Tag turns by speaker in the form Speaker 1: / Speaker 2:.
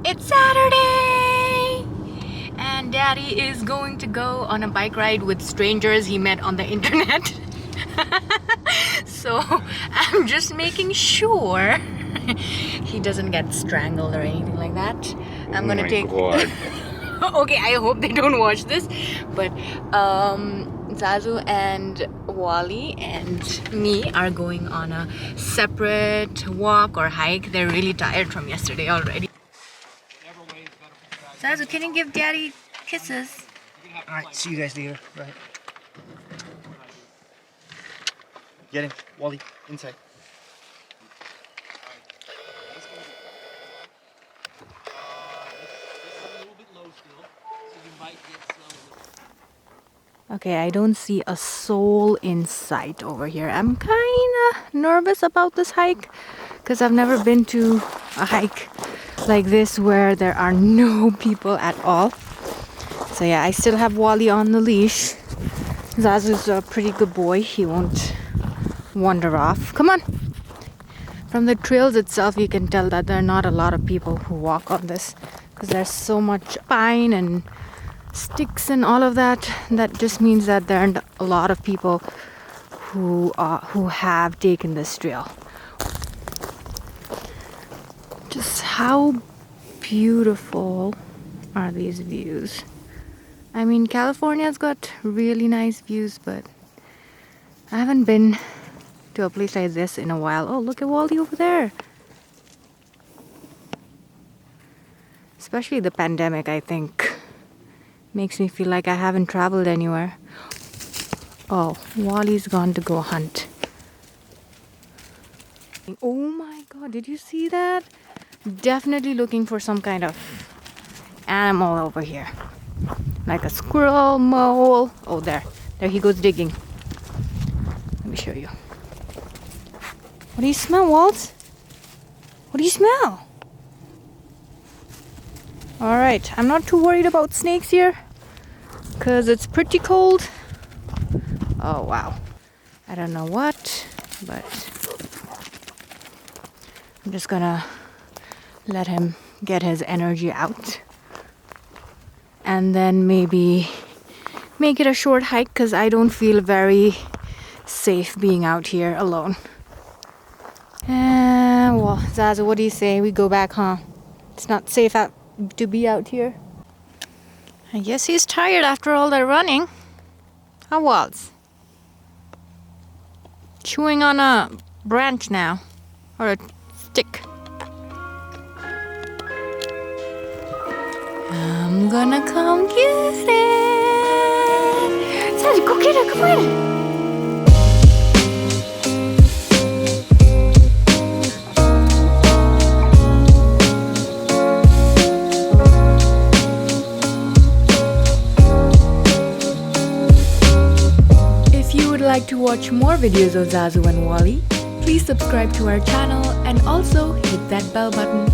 Speaker 1: It's Saturday! And Daddy is going to go on a bike ride with strangers he met on the internet. So I'm just making sure he doesn't get strangled or anything like that. I'm gonna take...
Speaker 2: God.
Speaker 1: Okay, I hope they don't watch this. But Zazu and Walle and me are going on a separate walk or hike. They're really tired from yesterday already. Zazu, can you give Daddy kisses?
Speaker 3: Alright, see you guys later. Right. Get him, Walle, inside.
Speaker 1: Okay, I don't see a soul in sight over here. I'm kinda nervous about this hike because I've never been to a hike like this where there are no people at all. So yeah, I still have Walle on the leash. Zazu's a pretty good boy. He won't wander off. Come on. From the trails itself, you can tell that there are not a lot of people who walk on this because there's so much pine and sticks and all of that. That just means that there aren't a lot of people who have taken this trail. Just how beautiful are these views? I mean, California's got really nice views, but I haven't been to a place like this in a while. Oh, look at Walle over there. Especially the pandemic, I think, makes me feel like I haven't traveled anywhere. Oh, Wally's gone to go hunt. Oh my god, did you see that? Definitely looking for some kind of animal over here. Like a squirrel, mole. Oh, there he goes digging. Let me show you. What do you smell, Walt? What do you smell? Alright, I'm not too worried about snakes here because it's pretty cold. Oh wow, I don't know what, but I'm just gonna let him get his energy out and then maybe make it a short hike because I don't feel very safe being out here alone. Well, Zazu, what do you say? We go back, huh? It's not safe to be out here. I guess he's tired after all that running. How was? Chewing on a branch now, or a stick. I'm gonna come get it. Zazu, go get it, come on. Like to watch more videos of Zazu and Walle, please subscribe to our channel and also hit that bell button.